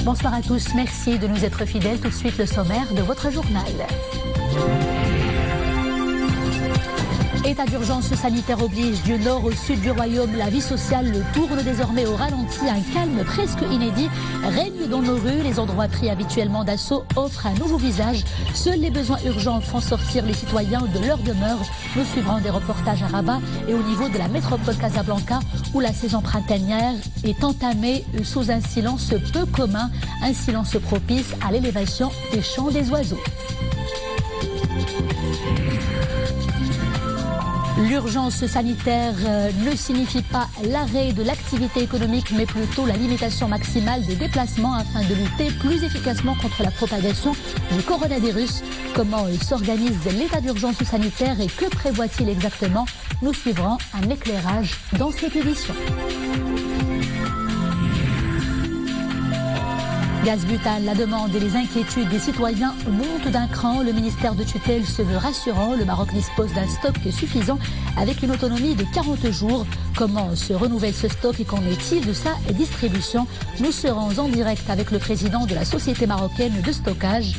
Bonsoir à tous, merci de nous être fidèles. Tout de suite le sommaire de votre journal. État d'urgence sanitaire oblige du nord au sud du royaume. La vie sociale tourne désormais au ralenti. Un calme presque inédit règne dans nos rues. Les endroits pris habituellement d'assaut offrent un nouveau visage. Seuls les besoins urgents font sortir les citoyens de leur demeure. Nous suivrons des reportages à Rabat et au niveau de la métropole Casablanca où la saison printanière est entamée sous un silence peu commun. Un silence propice à l'élévation des chants des oiseaux. L'urgence sanitaire ne signifie pas l'arrêt de l'activité économique, mais plutôt la limitation maximale des déplacements afin de lutter plus efficacement contre la propagation du coronavirus. Comment s'organise l'état d'urgence sanitaire et que prévoit-il exactement? Nous suivrons un éclairage dans cette édition. Gaz butane, la demande et les inquiétudes des citoyens montent d'un cran. Le ministère de tutelle se veut rassurant. Le Maroc dispose d'un stock suffisant avec une autonomie de 40 jours. Comment se renouvelle ce stock et qu'en est-il de sa distribution? Nous serons en direct avec le président de la Société marocaine de stockage.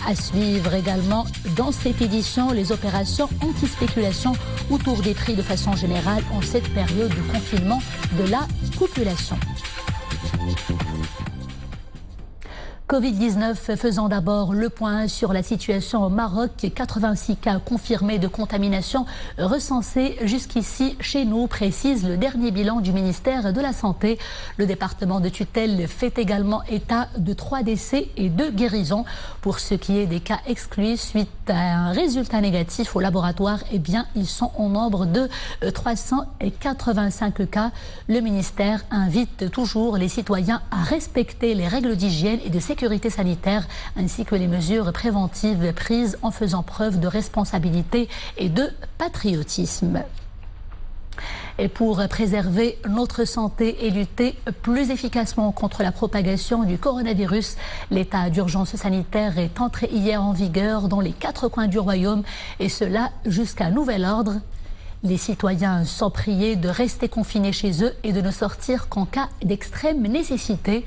À suivre également dans cette édition les opérations anti-spéculation autour des prix de façon générale en cette période de confinement de la population. Covid-19, faisant d'abord le point sur la situation au Maroc. 86 cas confirmés de contamination recensés jusqu'ici chez nous, précise le dernier bilan du ministère de la Santé. Le département de tutelle fait également état de 3 décès et 2 guérisons. Pour ce qui est des cas exclus suite à un résultat négatif au laboratoire, eh bien, ils sont au nombre de 385 cas. Le ministère invite toujours les citoyens à respecter les règles d'hygiène et de sécurité sanitaire ainsi que les mesures préventives prises en faisant preuve de responsabilité et de patriotisme. Et pour préserver notre santé et lutter plus efficacement contre la propagation du coronavirus, l'état d'urgence sanitaire est entré hier en vigueur dans les 4 coins du royaume et cela jusqu'à nouvel ordre. Les citoyens sont priés de rester confinés chez eux et de ne sortir qu'en cas d'extrême nécessité.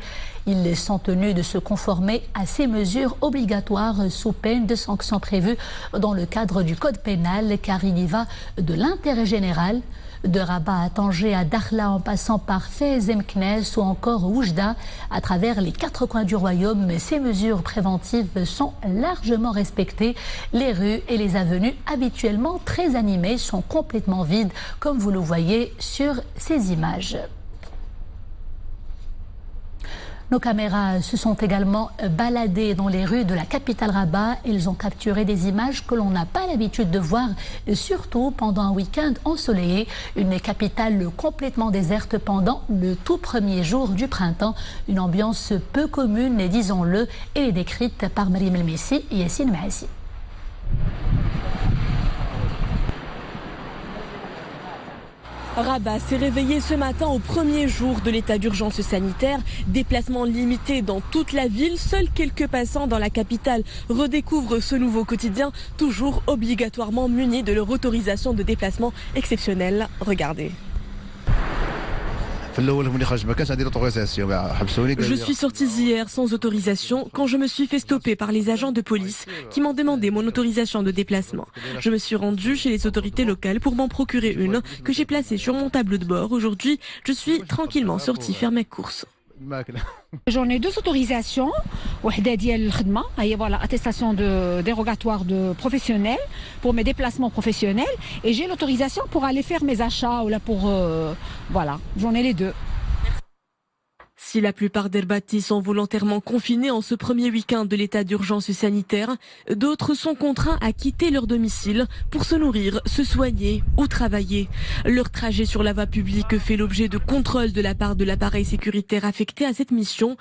Ils sont tenus de se conformer à ces mesures obligatoires sous peine de sanctions prévues dans le cadre du code pénal, car il y va de l'intérêt général. De Rabat à Tanger à Dakhla en passant par Fez et Meknès ou encore Oujda, à travers les 4 coins du royaume, ces mesures préventives sont largement respectées. Les rues et les avenues, habituellement très animées, sont complètement vides, comme vous le voyez sur ces images. Nos caméras se sont également baladées dans les rues de la capitale Rabat. Elles ont capturé des images que l'on n'a pas l'habitude de voir, surtout pendant un week-end ensoleillé. Une capitale complètement déserte pendant le tout premier jour du printemps. Une ambiance peu commune, disons-le, et décrite par Mariam El Messi et Yassine Maassi. Rabat s'est réveillé ce matin au premier jour de l'état d'urgence sanitaire. Déplacements limités dans toute la ville. Seuls quelques passants dans la capitale redécouvrent ce nouveau quotidien, toujours obligatoirement munis de leur autorisation de déplacement exceptionnelle. Regardez. Je suis sortie hier sans autorisation quand je me suis fait stopper par les agents de police qui m'ont demandé mon autorisation de déplacement. Je me suis rendue chez les autorités locales pour m'en procurer une que j'ai placée sur mon tableau de bord. Aujourd'hui, je suis tranquillement sortie faire mes courses. J'en ai 2 autorisations, voilà, attestation de dérogatoire de professionnel pour mes déplacements professionnels et j'ai l'autorisation pour aller faire mes achats ou là pour voilà, j'en ai les 2. Si la plupart d'Elbati sont volontairement confinés en ce premier week-end de l'état d'urgence sanitaire, d'autres sont contraints à quitter leur domicile pour se nourrir, se soigner ou travailler. Leur trajet sur la voie publique fait l'objet de contrôles de la part de l'appareil sécuritaire affecté à cette mission.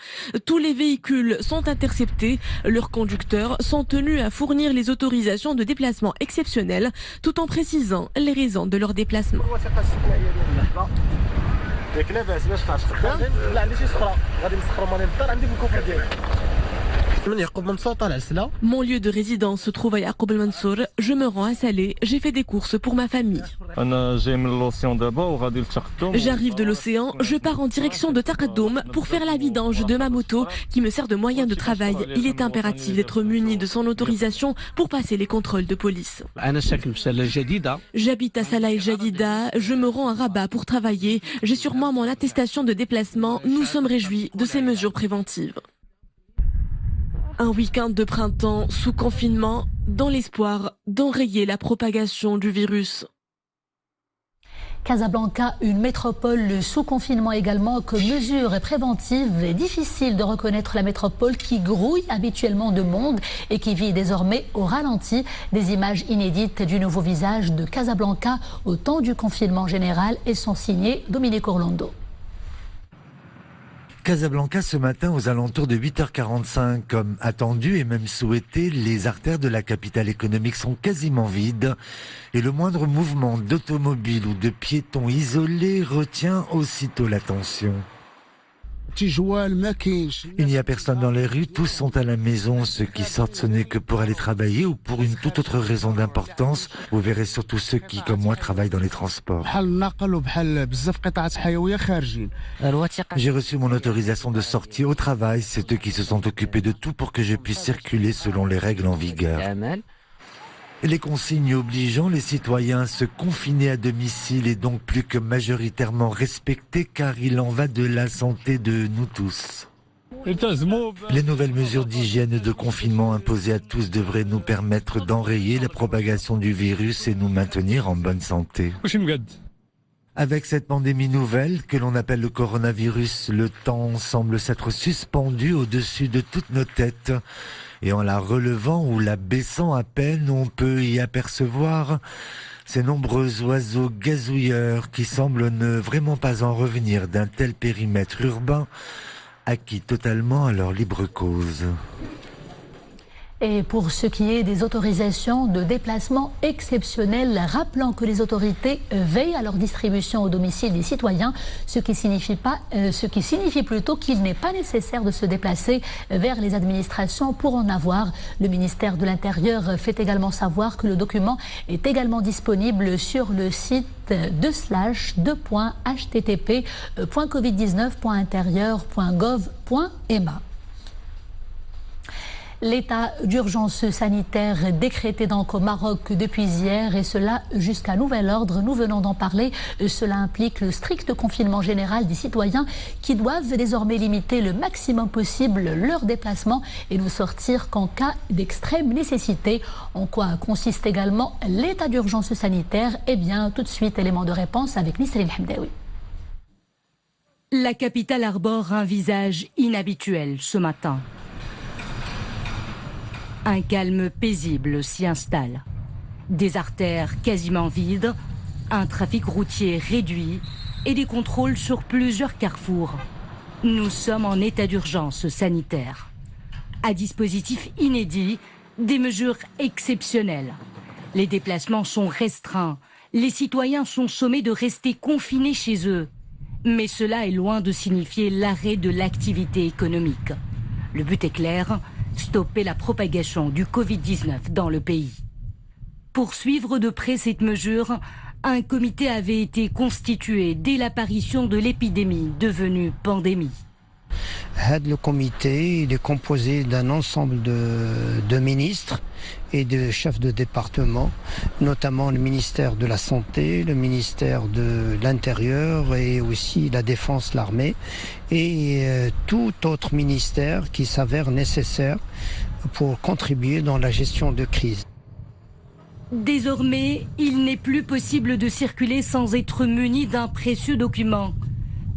Tous les véhicules sont interceptés. Leurs conducteurs sont tenus à fournir les autorisations de déplacement exceptionnelles tout en précisant les raisons de leur déplacement. Mon lieu de résidence se trouve à Yaqoub el-Mansour. Je me rends à Salé. J'ai fait des courses pour ma famille. J'arrive de l'océan. Je pars en direction de Taqaddoum pour faire la vidange de ma moto qui me sert de moyen de travail. Il est impératif d'être muni de son autorisation pour passer les contrôles de police. J'habite à Salah el-Jadida. Je me rends à Rabat pour travailler. J'ai sur moi mon attestation de déplacement. Nous sommes réjouis de ces mesures préventives. Un week-end de printemps sous confinement, dans l'espoir d'enrayer la propagation du virus. Casablanca, une métropole sous confinement également, que mesure préventive. Est difficile de reconnaître la métropole qui grouille habituellement de monde et qui vit désormais au ralenti. Des images inédites du nouveau visage de Casablanca au temps du confinement général et sont signées Dominique Orlando. Casablanca ce matin aux alentours de 8h45, comme attendu et même souhaité, les artères de la capitale économique sont quasiment vides et le moindre mouvement d'automobile ou de piétons isolés retient aussitôt l'attention. Il n'y a personne dans les rues, tous sont à la maison. Ceux qui sortent, ce n'est que pour aller travailler ou pour une toute autre raison d'importance. Vous verrez surtout ceux qui, comme moi, travaillent dans les transports. J'ai reçu mon autorisation de sortie au travail. C'est eux qui se sont occupés de tout pour que je puisse circuler selon les règles en vigueur. Les consignes obligeant les citoyens à se confiner à domicile est donc plus que majoritairement respectée car il en va de la santé de nous tous. Les nouvelles mesures d'hygiène et de confinement imposées à tous devraient nous permettre d'enrayer la propagation du virus et nous maintenir en bonne santé. Avec cette pandémie nouvelle que l'on appelle le coronavirus, le temps semble s'être suspendu au-dessus de toutes nos têtes. Et en la relevant ou la baissant à peine, on peut y apercevoir ces nombreux oiseaux gazouilleurs qui semblent ne vraiment pas en revenir d'un tel périmètre urbain, acquis totalement à leur libre cause. Et pour ce qui est des autorisations de déplacement exceptionnelles, rappelant que les autorités veillent à leur distribution au domicile des citoyens, ce qui signifie plutôt qu'il n'est pas nécessaire de se déplacer vers les administrations pour en avoir. Le ministère de l'Intérieur fait également savoir que le document est également disponible sur le site http://covid19.intérieur.gov.ma. L'état d'urgence sanitaire décrété donc au Maroc depuis hier et cela jusqu'à nouvel ordre. Nous venons d'en parler. Cela implique le strict confinement général des citoyens qui doivent désormais limiter le maximum possible leurs déplacements et ne sortir qu'en cas d'extrême nécessité. En quoi consiste également l'état d'urgence sanitaire? Eh bien, tout de suite, élément de réponse avec Nisrine Hamdaoui. La capitale arbore un visage inhabituel ce matin. Un calme paisible s'y installe. Des artères quasiment vides, un trafic routier réduit et des contrôles sur plusieurs carrefours. Nous sommes en état d'urgence sanitaire. À dispositif inédit, des mesures exceptionnelles. Les déplacements sont restreints. Les citoyens sont sommés de rester confinés chez eux. Mais cela est loin de signifier l'arrêt de l'activité économique. Le but est clair, stopper la propagation du Covid-19 dans le pays. Pour suivre de près cette mesure, un comité avait été constitué dès l'apparition de l'épidémie devenue pandémie. Le comité il est composé d'un ensemble de ministres et de chefs de département, notamment le ministère de la Santé, le ministère de l'Intérieur et aussi la Défense, l'armée et tout autre ministère qui s'avère nécessaire pour contribuer dans la gestion de crise. Désormais, il n'est plus possible de circuler sans être muni d'un précieux document.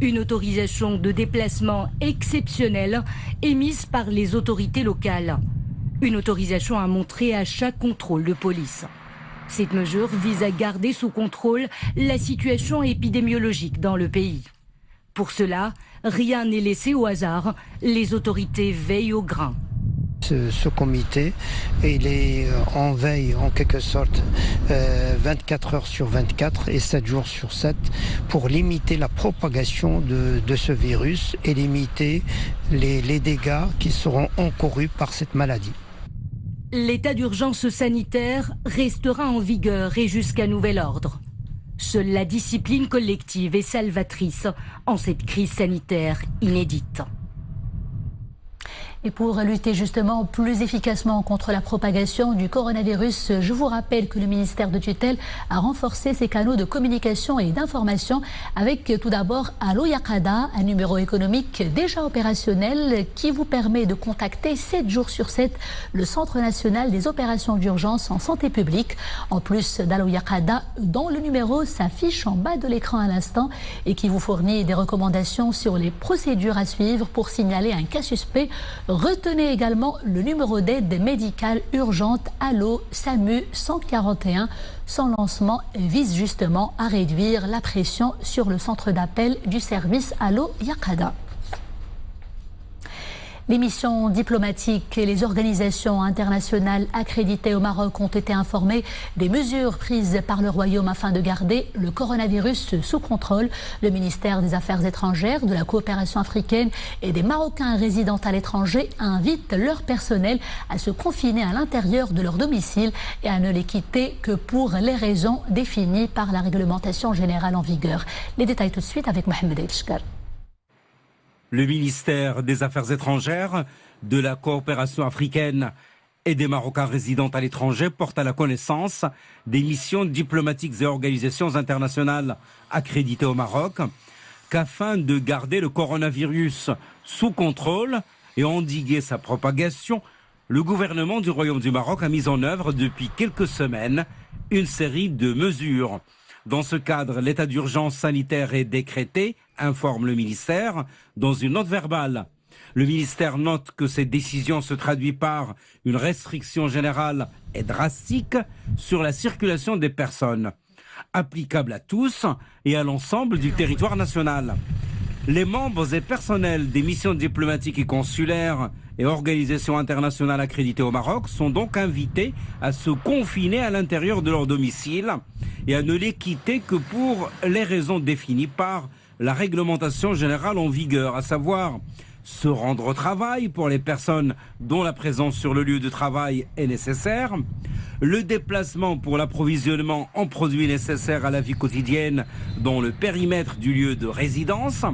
Une autorisation de déplacement exceptionnelle émise par les autorités locales. Une autorisation à montrer à chaque contrôle de police. Cette mesure vise à garder sous contrôle la situation épidémiologique dans le pays. Pour cela, rien n'est laissé au hasard. Les autorités veillent au grain. Ce comité, il est en veille en quelque sorte 24 heures sur 24 et 7 jours sur 7 pour limiter la propagation de ce virus et limiter les dégâts qui seront encourus par cette maladie. L'état d'urgence sanitaire restera en vigueur et jusqu'à nouvel ordre. Seule la discipline collective est salvatrice en cette crise sanitaire inédite. Et pour lutter justement plus efficacement contre la propagation du coronavirus, je vous rappelle que le ministère de tutelle a renforcé ses canaux de communication et d'information avec tout d'abord Allo Yaqada, un numéro économique déjà opérationnel qui vous permet de contacter 7 jours sur 7 le Centre national des opérations d'urgence en santé publique. En plus d'Allo Yaqada, dont le numéro s'affiche en bas de l'écran à l'instant et qui vous fournit des recommandations sur les procédures à suivre pour signaler un cas suspect. Retenez également le numéro d'aide médicale urgente Allo SAMU 141. Son lancement vise justement à réduire la pression sur le centre d'appel du service Allo Yaqada. Les missions diplomatiques et les organisations internationales accréditées au Maroc ont été informées des mesures prises par le Royaume afin de garder le coronavirus sous contrôle. Le ministère des Affaires étrangères, de la coopération africaine et des Marocains résidant à l'étranger invitent leur personnel à se confiner à l'intérieur de leur domicile et à ne les quitter que pour les raisons définies par la réglementation générale en vigueur. Les détails tout de suite avec Mohamed El-Shkar. Le ministère des Affaires étrangères, de la coopération africaine et des Marocains résidant à l'étranger porte à la connaissance des missions diplomatiques et organisations internationales accréditées au Maroc qu'afin de garder le coronavirus sous contrôle et endiguer sa propagation, le gouvernement du Royaume du Maroc a mis en œuvre depuis quelques semaines une série de mesures. Dans ce cadre, l'état d'urgence sanitaire est décrété, informe le ministère, dans une note verbale. Le ministère note que cette décision se traduit par une restriction générale et drastique sur la circulation des personnes, applicable à tous et à l'ensemble du territoire national. Les membres et personnels des missions diplomatiques et consulaires et organisations internationales accréditées au Maroc sont donc invités à se confiner à l'intérieur de leur domicile et à ne les quitter que pour les raisons définies par la réglementation générale en vigueur, à savoir se rendre au travail pour les personnes dont la présence sur le lieu de travail est nécessaire, le déplacement pour l'approvisionnement en produits nécessaires à la vie quotidienne dans le périmètre du lieu de résidence,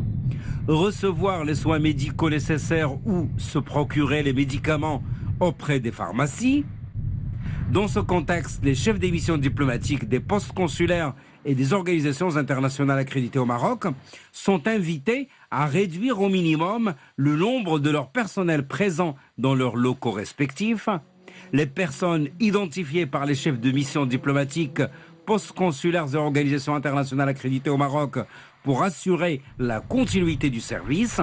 recevoir les soins médicaux nécessaires ou se procurer les médicaments auprès des pharmacies. Dans ce contexte, les chefs des missions diplomatiques, des postes consulaires et des organisations internationales accréditées au Maroc sont invités à réduire au minimum le nombre de leur personnel présent dans leurs locaux respectifs. Les personnes identifiées par les chefs de missions diplomatiques, postes consulaires et organisations internationales accréditées au Maroc pour assurer la continuité du service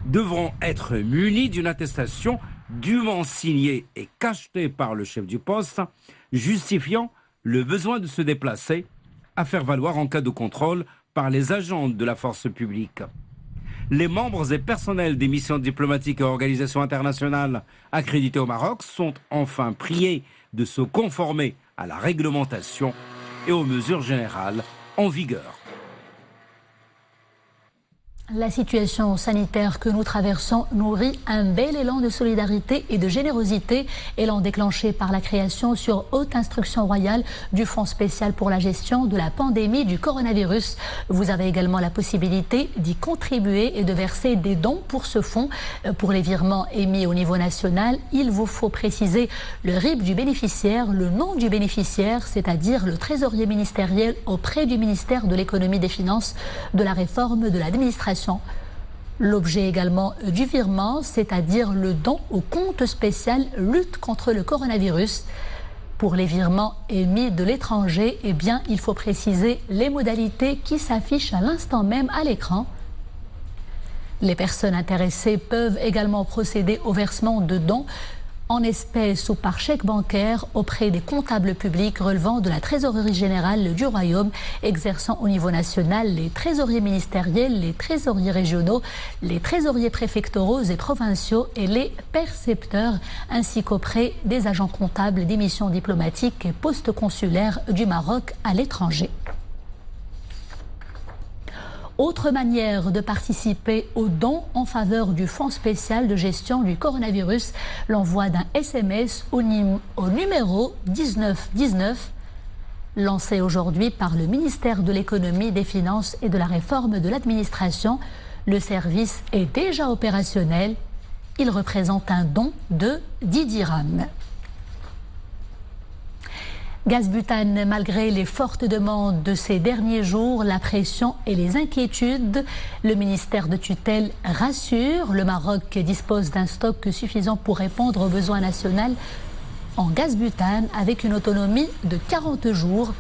devront être munies d'une attestation dûment signée et cachetée par le chef du poste, justifiant le besoin de se déplacer à faire valoir en cas de contrôle par les agents de la force publique. Les membres et personnels des missions diplomatiques et organisations internationales accréditées au Maroc sont enfin priés de se conformer à la réglementation et aux mesures générales en vigueur. La situation sanitaire que nous traversons nourrit un bel élan de solidarité et de générosité, élan déclenché par la création sur haute instruction royale du Fonds spécial pour la gestion de la pandémie du coronavirus. Vous avez également la possibilité d'y contribuer et de verser des dons pour ce fonds. Pour les virements émis au niveau national, il vous faut préciser le RIB du bénéficiaire, le nom du bénéficiaire, c'est-à-dire le trésorier ministériel auprès du ministère de l'économie, des finances, de la réforme, de l'administration. L'objet également du virement, c'est-à-dire le don au compte spécial lutte contre le coronavirus. Pour les virements émis de l'étranger, eh bien, il faut préciser les modalités qui s'affichent à l'instant même à l'écran. Les personnes intéressées peuvent également procéder au versement de dons en espèces ou par chèque bancaire auprès des comptables publics relevant de la trésorerie générale du Royaume, exerçant au niveau national les trésoriers ministériels, les trésoriers régionaux, les trésoriers préfectoraux et provinciaux et les percepteurs, ainsi qu'auprès des agents comptables des missions diplomatiques et postes consulaires du Maroc à l'étranger. Autre manière de participer aux dons en faveur du Fonds spécial de gestion du coronavirus, l'envoi d'un SMS au numéro 1919, lancé aujourd'hui par le ministère de l'Économie, des Finances et de la Réforme de l'Administration. Le service est déjà opérationnel. Il représente un don de 10 dirhams. Gaz butane, malgré les fortes demandes de ces derniers jours, la pression et les inquiétudes, le ministère de tutelle rassure. Le Maroc dispose d'un stock suffisant pour répondre aux besoins nationaux en gaz butane avec une autonomie de 40 jours.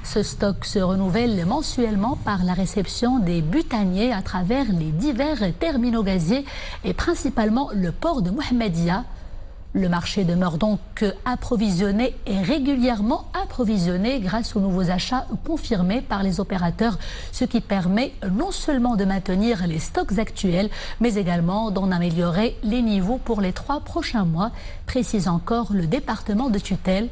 Ce stock se renouvelle mensuellement par la réception des butaniers à travers les divers terminaux gaziers et principalement le port de Mohammedia. Le marché demeure donc approvisionné et régulièrement approvisionné grâce aux nouveaux achats confirmés par les opérateurs, ce qui permet non seulement de maintenir les stocks actuels, mais également d'en améliorer les niveaux pour les 3 prochains mois, précise encore le département de tutelle.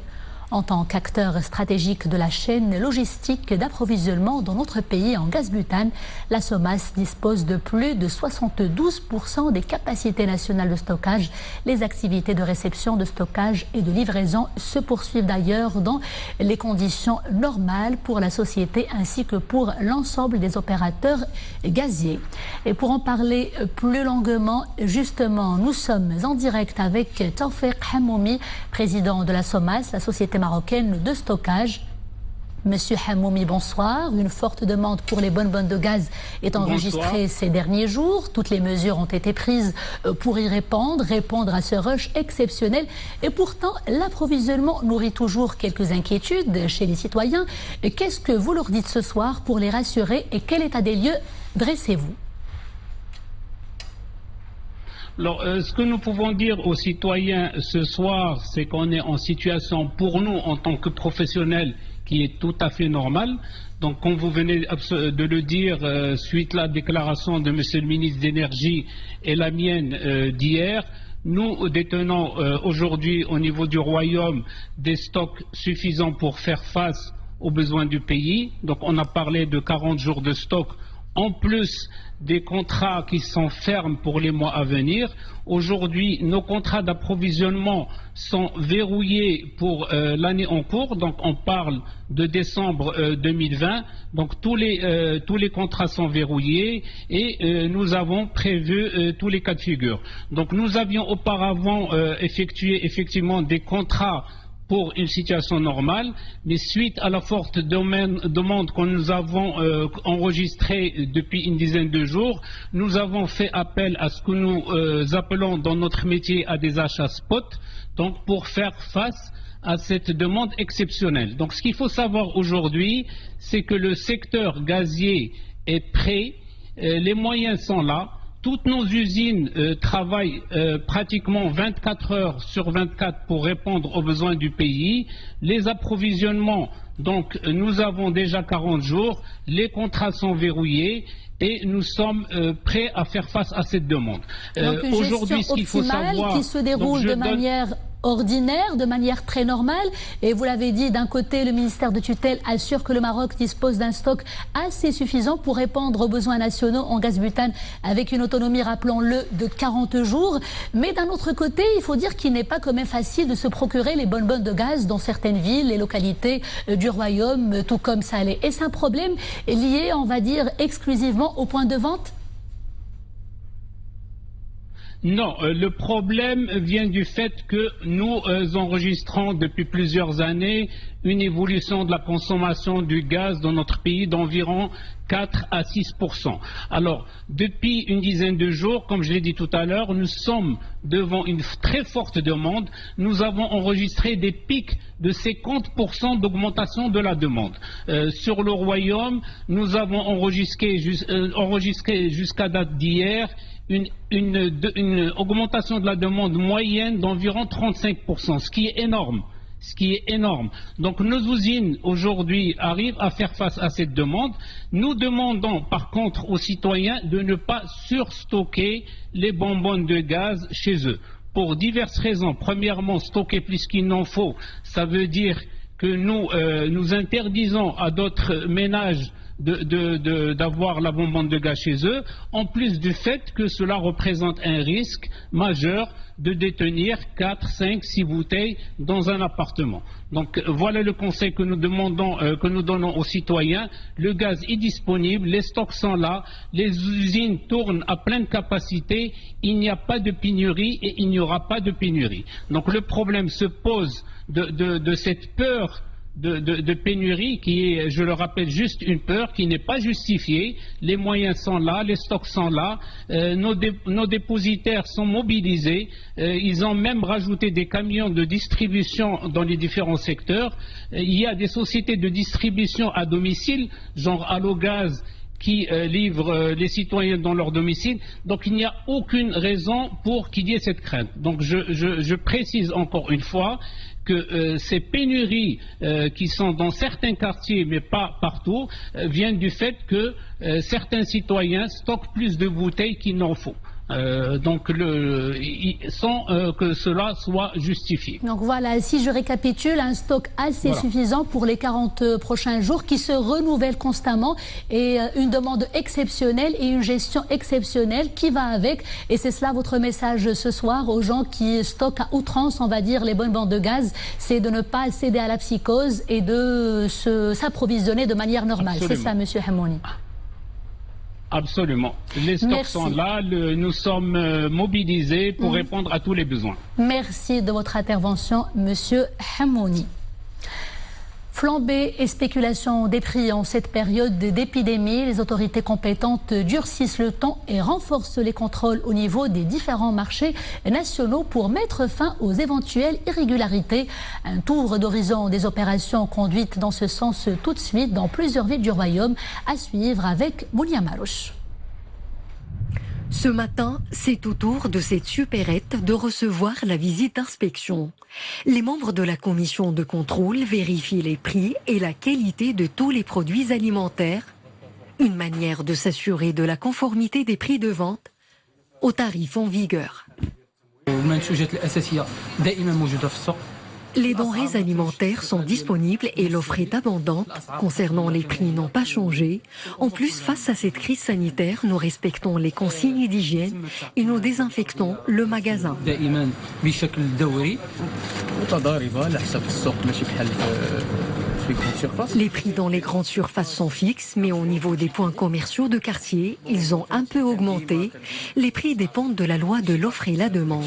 En tant qu'acteur stratégique de la chaîne logistique d'approvisionnement dans notre pays en gaz butane, la SOMAS dispose de plus de 72% des capacités nationales de stockage. Les activités de réception, de stockage et de livraison se poursuivent d'ailleurs dans les conditions normales pour la société ainsi que pour l'ensemble des opérateurs gaziers. Et pour en parler plus longuement, justement, nous sommes en direct avec Tawfiq Hamoumi, président de la SOMAS, la société marocaine de stockage. Monsieur Hamoumi, bonsoir. Une forte demande pour les bonbonnes de gaz est enregistrée ces derniers jours. Toutes les mesures ont été prises pour y répondre à ce rush exceptionnel. Et pourtant, l'approvisionnement nourrit toujours quelques inquiétudes chez les citoyens. Qu'est-ce que vous leur dites ce soir pour les rassurer et quel état des lieux dressez-vous ? Alors, ce que nous pouvons dire aux citoyens ce soir, c'est qu'on est en situation, pour nous, en tant que professionnels, qui est tout à fait normale. Donc, comme vous venez de le dire, suite à la déclaration de Monsieur le ministre d'Énergie et la mienne d'hier, nous détenons aujourd'hui, au niveau du Royaume, des stocks suffisants pour faire face aux besoins du pays. Donc, on a parlé de 40 jours de stock, en plus des contrats qui sont fermes pour les mois à venir. Aujourd'hui, nos contrats d'approvisionnement sont verrouillés pour l'année en cours. Donc, on parle de décembre 2020. Donc, tous les contrats sont verrouillés et nous avons prévu tous les cas de figure. Donc, nous avions auparavant effectué effectivement des contrats pour une situation normale, mais suite à la forte demande que nous avons enregistrée depuis une dizaine de jours, nous avons fait appel à ce que nous appelons dans notre métier à des achats spot, donc pour faire face à cette demande exceptionnelle. Donc ce qu'il faut savoir aujourd'hui, c'est que le secteur gazier est prêt, les moyens sont là. Toutes nos usines travaillent pratiquement 24 heures sur 24 pour répondre aux besoins du pays. Les approvisionnements, donc nous avons déjà 40 jours, les contrats sont verrouillés et nous sommes prêts à faire face à cette demande. Aujourd'hui, ce qu'il faut savoir, qui se déroule de manière ordinaire, de manière très normale. Et vous l'avez dit, d'un côté, le ministère de tutelle assure que le Maroc dispose d'un stock assez suffisant pour répondre aux besoins nationaux en gaz butane avec une autonomie, rappelons-le, de 40 jours. Mais d'un autre côté, il faut dire qu'il n'est pas quand même facile de se procurer les bonbonnes de gaz dans certaines villes et localités du Royaume, tout comme Salé. Est-ce un problème lié, on va dire, exclusivement au point de vente ? Non, le problème vient du fait que nous enregistrons depuis plusieurs années une évolution de la consommation du gaz dans notre pays d'environ 4 à 6%. Alors, depuis une dizaine de jours, comme je l'ai dit tout à l'heure, nous sommes devant une très forte demande. Nous avons enregistré des pics de 50% d'augmentation de la demande. Sur le Royaume, nous avons enregistré jusqu'à date d'hier une augmentation de la demande moyenne d'environ 35%, ce qui est énorme. Donc nos usines aujourd'hui arrivent à faire face à cette demande. Nous demandons par contre aux citoyens de ne pas surstocker les bonbonnes de gaz chez eux. Pour diverses raisons. Premièrement, stocker plus qu'il n'en faut, ça veut dire que nous interdisons à d'autres ménages d'avoir la bonbonne de gaz chez eux, en plus du fait que cela représente un risque majeur de détenir 4, 5, 6 bouteilles dans un appartement. Donc voilà le conseil que nous donnons aux citoyens. Le gaz est disponible, les stocks sont là, les usines tournent à pleine capacité, il n'y a pas de pénurie et il n'y aura pas de pénurie. Donc le problème se pose de cette peur de pénurie qui est, je le rappelle, juste une peur qui n'est pas justifiée. Les moyens sont là, les stocks sont là, nos dépositaires sont mobilisés, ils ont même rajouté des camions de distribution dans les différents secteurs. Il y a des sociétés de distribution à domicile, genre Allogaz, qui livrent les citoyens dans leur domicile. Donc il n'y a aucune raison pour qu'il y ait cette crainte. Donc je précise encore une fois que ces pénuries qui sont dans certains quartiers, mais pas partout, viennent du fait que certains citoyens stockent plus de bouteilles qu'il n'en faut. Donc sans que cela soit justifié. Donc voilà, si je récapitule, un stock assez suffisant pour les 40 prochains jours qui se renouvelle constamment et une demande exceptionnelle et une gestion exceptionnelle qui va avec. Et c'est cela votre message ce soir aux gens qui stockent à outrance, on va dire, les bonbonnes de gaz, c'est de ne pas céder à la psychose et de s'approvisionner de manière normale. C'est ça, Monsieur Hamouni. Absolument. Les stocks sont là, nous sommes mobilisés pour répondre à tous les besoins. Merci de votre intervention, Monsieur Hamouni. Flambée et spéculation des prix en cette période d'épidémie, les autorités compétentes durcissent le ton et renforcent les contrôles au niveau des différents marchés nationaux pour mettre fin aux éventuelles irrégularités. Un tour d'horizon des opérations conduites dans ce sens tout de suite dans plusieurs villes du royaume à suivre avec Mounia Marouche. Ce matin, c'est au tour de cette supérette de recevoir la visite d'inspection. Les membres de la commission de contrôle vérifient les prix et la qualité de tous les produits alimentaires. Une manière de s'assurer de la conformité des prix de vente aux tarifs en vigueur. Les denrées alimentaires sont disponibles et l'offre est abondante. Concernant les prix, n'ont pas changé. En plus, face à cette crise sanitaire, nous respectons les consignes d'hygiène et nous désinfectons le magasin. Les prix dans les grandes surfaces sont fixes, mais au niveau des points commerciaux de quartier, ils ont un peu augmenté. Les prix dépendent de la loi de l'offre et la demande.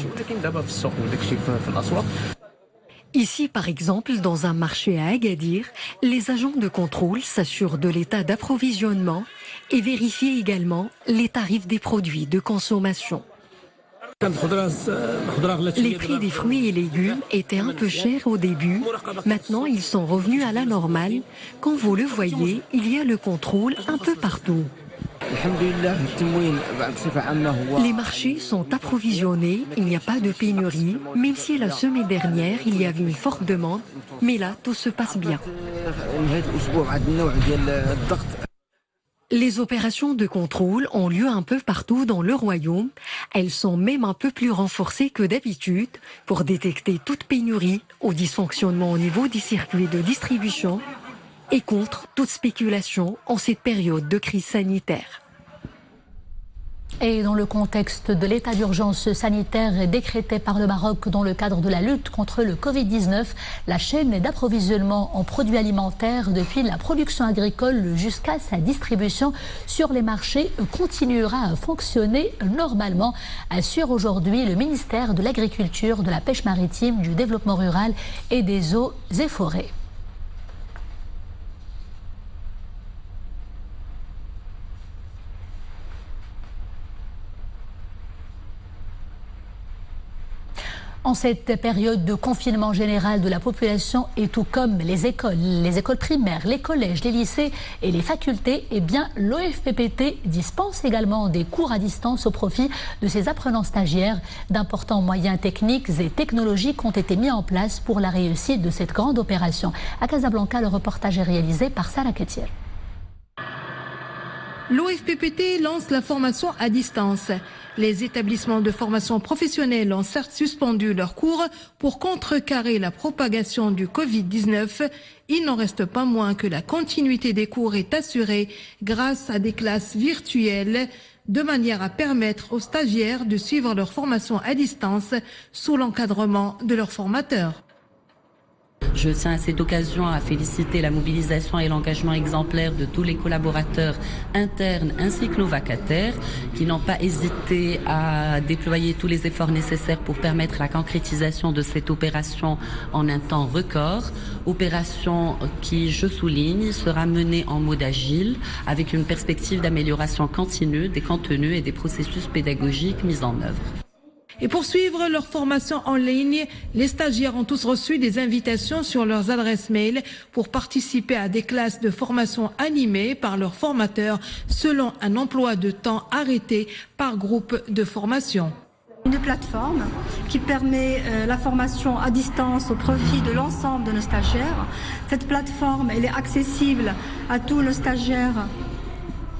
Ici, par exemple, dans un marché à Agadir, les agents de contrôle s'assurent de l'état d'approvisionnement et vérifient également les tarifs des produits de consommation. Les prix des fruits et légumes étaient un peu chers au début. Maintenant, ils sont revenus à la normale. Comme vous le voyez, il y a le contrôle un peu partout. Les marchés sont approvisionnés, il n'y a pas de pénurie, même si la semaine dernière, il y avait une forte demande. Mais là, tout se passe bien. Les opérations de contrôle ont lieu un peu partout dans le royaume. Elles sont même un peu plus renforcées que d'habitude pour détecter toute pénurie ou dysfonctionnement au niveau des circuits de distribution et contre toute spéculation en cette période de crise sanitaire. Et dans le contexte de l'état d'urgence sanitaire décrété par le Maroc dans le cadre de la lutte contre le Covid-19, la chaîne d'approvisionnement en produits alimentaires depuis la production agricole jusqu'à sa distribution sur les marchés continuera à fonctionner normalement, assure aujourd'hui le ministère de l'Agriculture, de la Pêche maritime, du Développement rural et des Eaux et Forêts. En cette période de confinement général de la population et tout comme les écoles primaires, les collèges, les lycées et les facultés, eh bien l'OFPPT dispense également des cours à distance au profit de ses apprenants stagiaires. D'importants moyens techniques et technologiques ont été mis en place pour la réussite de cette grande opération. À Casablanca, le reportage est réalisé par Sarah Ketiel. L'OFPPT lance la formation à distance. Les établissements de formation professionnelle ont certes suspendu leurs cours pour contrecarrer la propagation du Covid-19. Il n'en reste pas moins que la continuité des cours est assurée grâce à des classes virtuelles, de manière à permettre aux stagiaires de suivre leur formation à distance sous l'encadrement de leurs formateurs. Je tiens à cette occasion à féliciter la mobilisation et l'engagement exemplaire de tous les collaborateurs internes ainsi que nos vacataires qui n'ont pas hésité à déployer tous les efforts nécessaires pour permettre la concrétisation de cette opération en un temps record. Opération qui, je souligne, sera menée en mode agile avec une perspective d'amélioration continue des contenus et des processus pédagogiques mis en œuvre. Et pour suivre leur formation en ligne, les stagiaires ont tous reçu des invitations sur leurs adresses mail pour participer à des classes de formation animées par leurs formateurs selon un emploi de temps arrêté par groupe de formation. Une plateforme qui permet la formation à distance au profit de l'ensemble de nos stagiaires. Cette plateforme, elle est accessible à tous nos stagiaires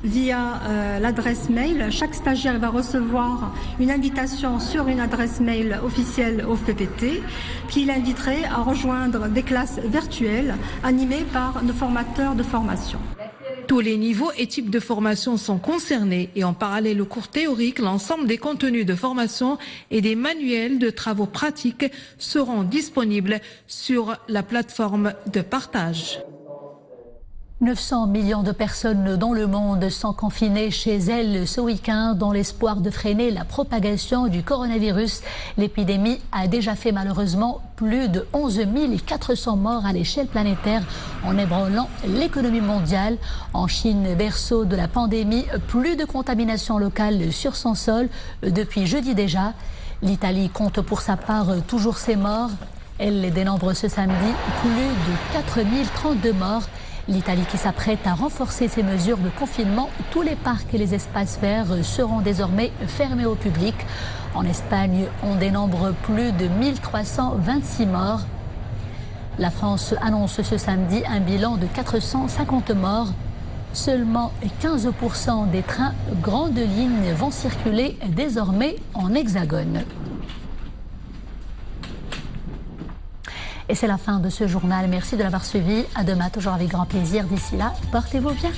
via l'adresse mail. Chaque stagiaire va recevoir une invitation sur une adresse mail officielle OFPPT qui l'inviterait à rejoindre des classes virtuelles animées par nos formateurs de formation. Tous les niveaux et types de formation sont concernés et en parallèle au cours théorique, l'ensemble des contenus de formation et des manuels de travaux pratiques seront disponibles sur la plateforme de partage. 900 millions de personnes dans le monde sont confinées chez elles ce week-end dans l'espoir de freiner la propagation du coronavirus. L'épidémie a déjà fait malheureusement plus de 11 400 morts à l'échelle planétaire en ébranlant l'économie mondiale. En Chine, berceau de la pandémie, plus de contamination locale sur son sol depuis jeudi déjà. L'Italie compte pour sa part toujours ses morts. Elle dénombre ce samedi plus de 4032 morts. L'Italie qui s'apprête à renforcer ses mesures de confinement. Tous les parcs et les espaces verts seront désormais fermés au public. En Espagne, on dénombre plus de 1326 morts. La France annonce ce samedi un bilan de 450 morts. Seulement 15% des trains grandes lignes vont circuler désormais en hexagone. Et c'est la fin de ce journal. Merci de l'avoir suivi. À demain, toujours avec grand plaisir. D'ici là, portez-vous bien.